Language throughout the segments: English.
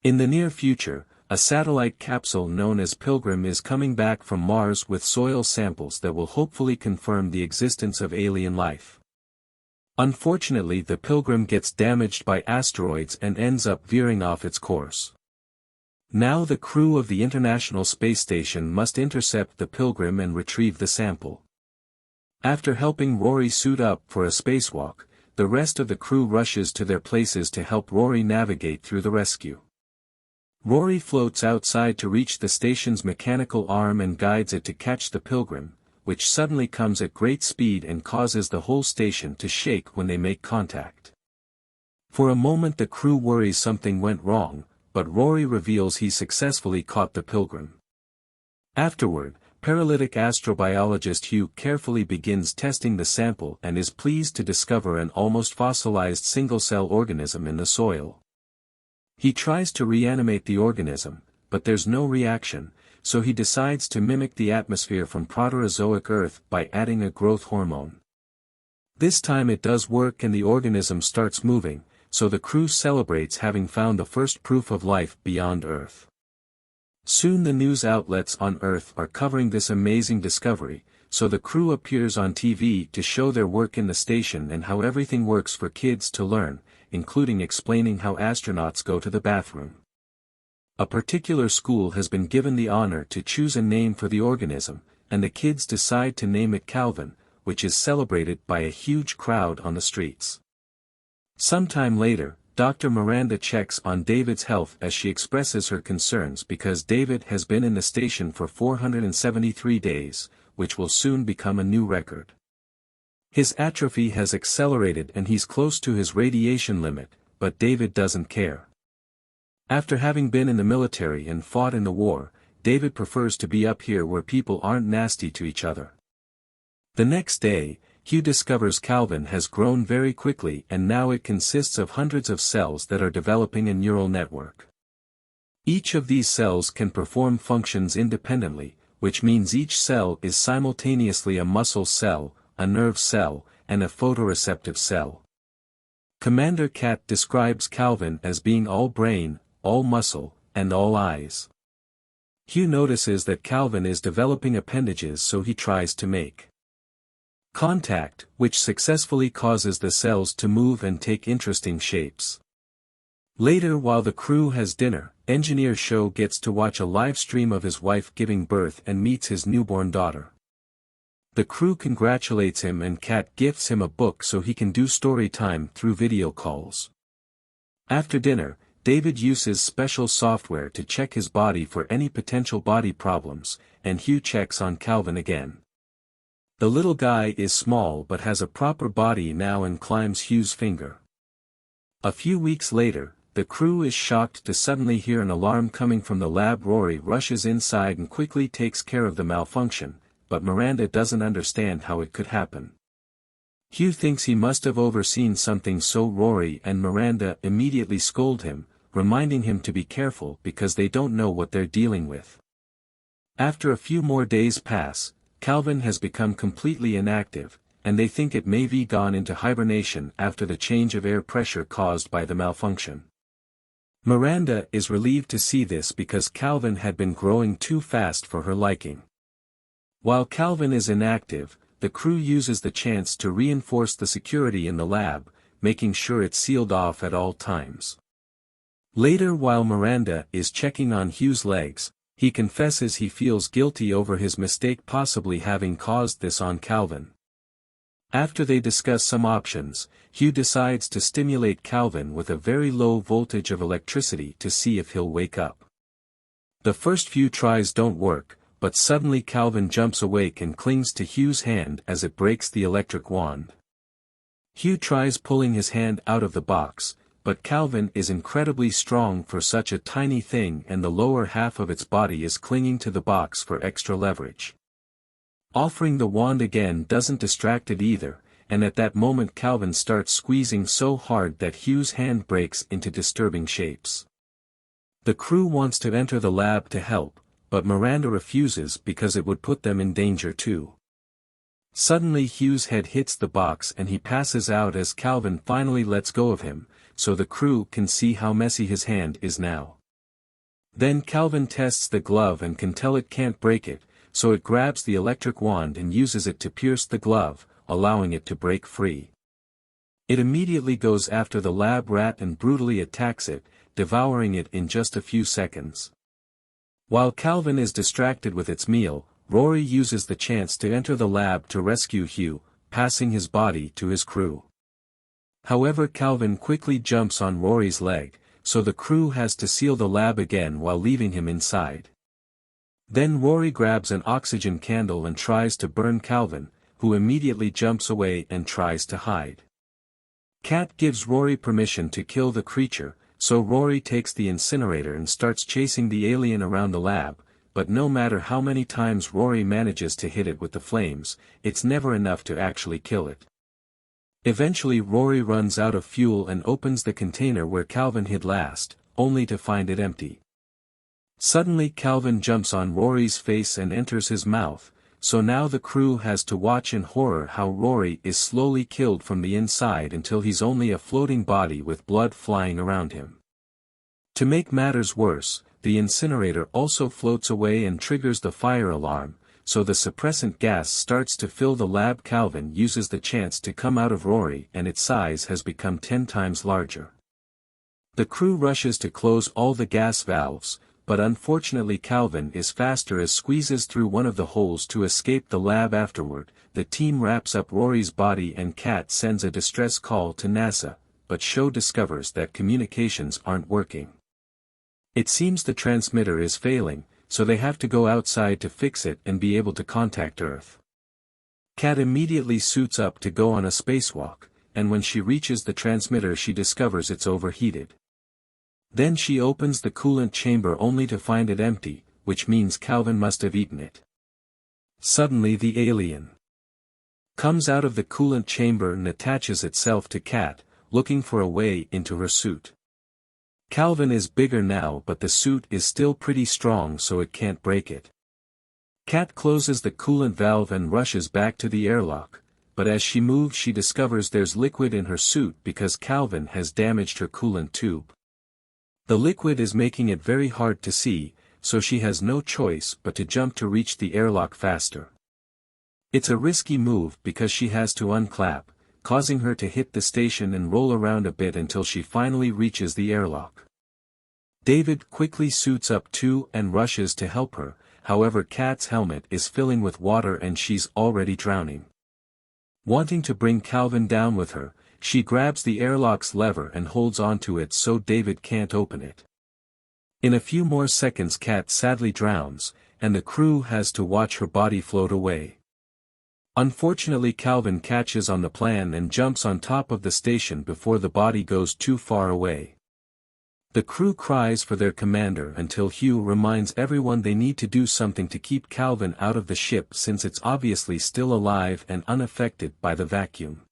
In the near future, a satellite capsule known as Pilgrim is coming back from Mars with soil samples that will hopefully confirm the existence of alien life. Unfortunately, the Pilgrim gets damaged by asteroids and ends up veering off its course. Now the crew of the International Space Station must intercept the Pilgrim and retrieve the sample. After helping Rory suit up for a spacewalk, the rest of the crew rushes to their places to help Rory navigate through the rescue. Rory floats outside to reach the station's mechanical arm and guides it to catch the Pilgrim, which suddenly comes at great speed and causes the whole station to shake when they make contact. For a moment the crew worries something went wrong, but Rory reveals he successfully caught the Pilgrim. Afterward, paralytic astrobiologist Hugh carefully begins testing the sample and is pleased to discover an almost fossilized single-cell organism in the soil. He tries to reanimate the organism, but there's no reaction, so he decides to mimic the atmosphere from Proterozoic Earth by adding a growth hormone. This time it does work and the organism starts moving, so the crew celebrates having found the first proof of life beyond Earth. Soon the news outlets on Earth are covering this amazing discovery, so the crew appears on TV to show their work in the station and how everything works for kids to learn, including explaining how astronauts go to the bathroom. A particular school has been given the honor to choose a name for the organism, and the kids decide to name it Calvin, which is celebrated by a huge crowd on the streets. Sometime later, Dr. Miranda checks on David's health as she expresses her concerns because David has been in the station for 473 days, which will soon become a new record. His atrophy has accelerated and he's close to his radiation limit, but David doesn't care. After having been in the military and fought in the war, David prefers to be up here where people aren't nasty to each other. The next day, Hugh discovers Calvin has grown very quickly and now it consists of hundreds of cells that are developing a neural network. Each of these cells can perform functions independently, which means each cell is simultaneously a muscle cell, a nerve cell, and a photoreceptive cell. Commander Cat describes Calvin as being all brain, all muscle, and all eyes. Hugh notices that Calvin is developing appendages, so he tries to make contact, which successfully causes the cells to move and take interesting shapes. Later, while the crew has dinner, Engineer Show gets to watch a live stream of his wife giving birth and meets his newborn daughter. The crew congratulates him and Cat gifts him a book so he can do story time through video calls. After dinner, David uses special software to check his body for any potential body problems, and Hugh checks on Calvin again. The little guy is small but has a proper body now and climbs Hugh's finger. A few weeks later, the crew is shocked to suddenly hear an alarm coming from the lab. Rory rushes inside and quickly takes care of the malfunction, but Miranda doesn't understand how it could happen. Hugh thinks he must have overseen something, so Rory and Miranda immediately scold him, reminding him to be careful because they don't know what they're dealing with. After a few more days pass, Calvin has become completely inactive, and they think it may be gone into hibernation after the change of air pressure caused by the malfunction. Miranda is relieved to see this because Calvin had been growing too fast for her liking. While Calvin is inactive, the crew uses the chance to reinforce the security in the lab, making sure it's sealed off at all times. Later, while Miranda is checking on Hugh's legs, he confesses he feels guilty over his mistake, possibly having caused this on Calvin. After they discuss some options, Hugh decides to stimulate Calvin with a very low voltage of electricity to see if he'll wake up. The first few tries don't work, but suddenly Calvin jumps awake and clings to Hugh's hand as it breaks the electric wand. Hugh tries pulling his hand out of the box, but Calvin is incredibly strong for such a tiny thing and the lower half of its body is clinging to the box for extra leverage. Offering the wand again doesn't distract it either, and at that moment Calvin starts squeezing so hard that Hugh's hand breaks into disturbing shapes. The crew wants to enter the lab to help, but Miranda refuses because it would put them in danger too. Suddenly Hugh's head hits the box and he passes out as Calvin finally lets go of him, so the crew can see how messy his hand is now. Then Calvin tests the glove and can tell it can't break it, so it grabs the electric wand and uses it to pierce the glove, allowing it to break free. It immediately goes after the lab rat and brutally attacks it, devouring it in just a few seconds. While Calvin is distracted with its meal, Rory uses the chance to enter the lab to rescue Hugh, passing his body to his crew. However, Calvin quickly jumps on Rory's leg, so the crew has to seal the lab again while leaving him inside. Then Rory grabs an oxygen candle and tries to burn Calvin, who immediately jumps away and tries to hide. Kat gives Rory permission to kill the creature, so Rory takes the incinerator and starts chasing the alien around the lab, but no matter how many times Rory manages to hit it with the flames, it's never enough to actually kill it. Eventually Rory runs out of fuel and opens the container where Calvin hid last, only to find it empty. Suddenly Calvin jumps on Rory's face and enters his mouth, so now the crew has to watch in horror how Rory is slowly killed from the inside until he's only a floating body with blood flying around him. To make matters worse, the incinerator also floats away and triggers the fire alarm, so the suppressant gas starts to fill the lab. Calvin uses the chance to come out of Rory and its size has become 10 times larger. The crew rushes to close all the gas valves, but unfortunately Calvin is faster as squeezes through one of the holes to escape the lab. Afterward, the team wraps up Rory's body and Kat sends a distress call to NASA, but Sho discovers that communications aren't working. It seems the transmitter is failing, so they have to go outside to fix it and be able to contact Earth. Kat immediately suits up to go on a spacewalk, and when she reaches the transmitter she discovers it's overheated. Then she opens the coolant chamber only to find it empty, which means Calvin must have eaten it. Suddenly the alien comes out of the coolant chamber and attaches itself to Kat, looking for a way into her suit. Calvin is bigger now, but the suit is still pretty strong, so it can't break it. Kat closes the coolant valve and rushes back to the airlock, but as she moves she discovers there's liquid in her suit because Calvin has damaged her coolant tube. The liquid is making it very hard to see, so she has no choice but to jump to reach the airlock faster. It's a risky move because she has to unclap, causing her to hit the station and roll around a bit until she finally reaches the airlock. David quickly suits up too and rushes to help her, however Kat's helmet is filling with water and she's already drowning. Wanting to bring Calvin down with her, she grabs the airlock's lever and holds onto it so David can't open it. In a few more seconds Kat sadly drowns, and the crew has to watch her body float away. Unfortunately Calvin catches on the plan and jumps on top of the station before the body goes too far away. The crew cries for their commander until Hugh reminds everyone they need to do something to keep Calvin out of the ship since it's obviously still alive and unaffected by the vacuum.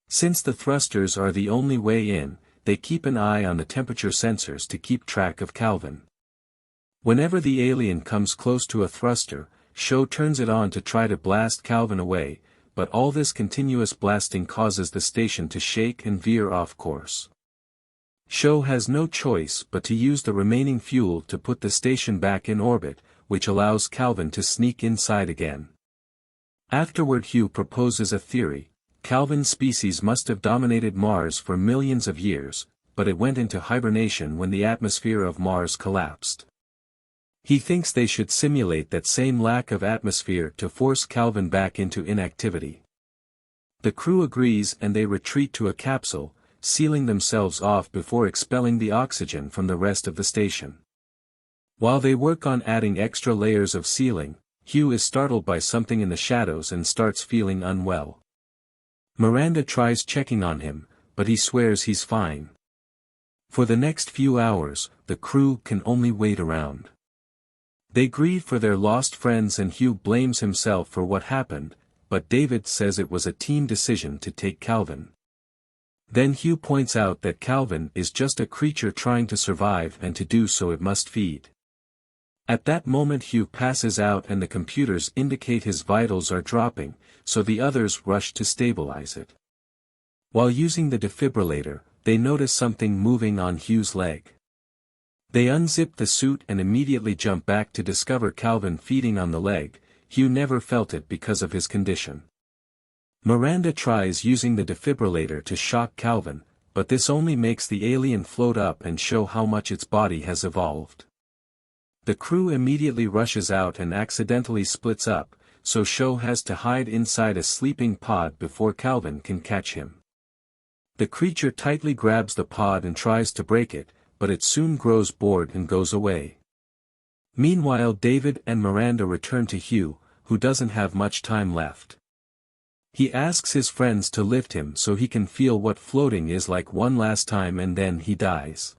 Since the thrusters are the only way in, they keep an eye on the temperature sensors to keep track of Calvin. Whenever the alien comes close to a thruster, Sho turns it on to try to blast Calvin away, but all this continuous blasting causes the station to shake and veer off course. Sho has no choice but to use the remaining fuel to put the station back in orbit, which allows Calvin to sneak inside again. Afterward Hugh proposes a theory. Calvin's species must have dominated Mars for millions of years, but it went into hibernation when the atmosphere of Mars collapsed. He thinks they should simulate that same lack of atmosphere to force Calvin back into inactivity. The crew agrees and they retreat to a capsule, sealing themselves off before expelling the oxygen from the rest of the station. While they work on adding extra layers of sealing, Hugh is startled by something in the shadows and starts feeling unwell. Miranda tries checking on him, but he swears he's fine. For the next few hours, the crew can only wait around. They grieve for their lost friends and Hugh blames himself for what happened, but David says it was a team decision to take Calvin. Then Hugh points out that Calvin is just a creature trying to survive and to do so it must feed. At that moment Hugh passes out and the computers indicate his vitals are dropping, so the others rush to stabilize it. While using the defibrillator, they notice something moving on Hugh's leg. They unzip the suit and immediately jump back to discover Calvin feeding on the leg. Hugh never felt it because of his condition. Miranda tries using the defibrillator to shock Calvin, but this only makes the alien float up and show how much its body has evolved. The crew immediately rushes out and accidentally splits up, so Sho has to hide inside a sleeping pod before Calvin can catch him. The creature tightly grabs the pod and tries to break it, but it soon grows bored and goes away. Meanwhile, David and Miranda return to Hugh, who doesn't have much time left. He asks his friends to lift him so he can feel what floating is like one last time, and then he dies.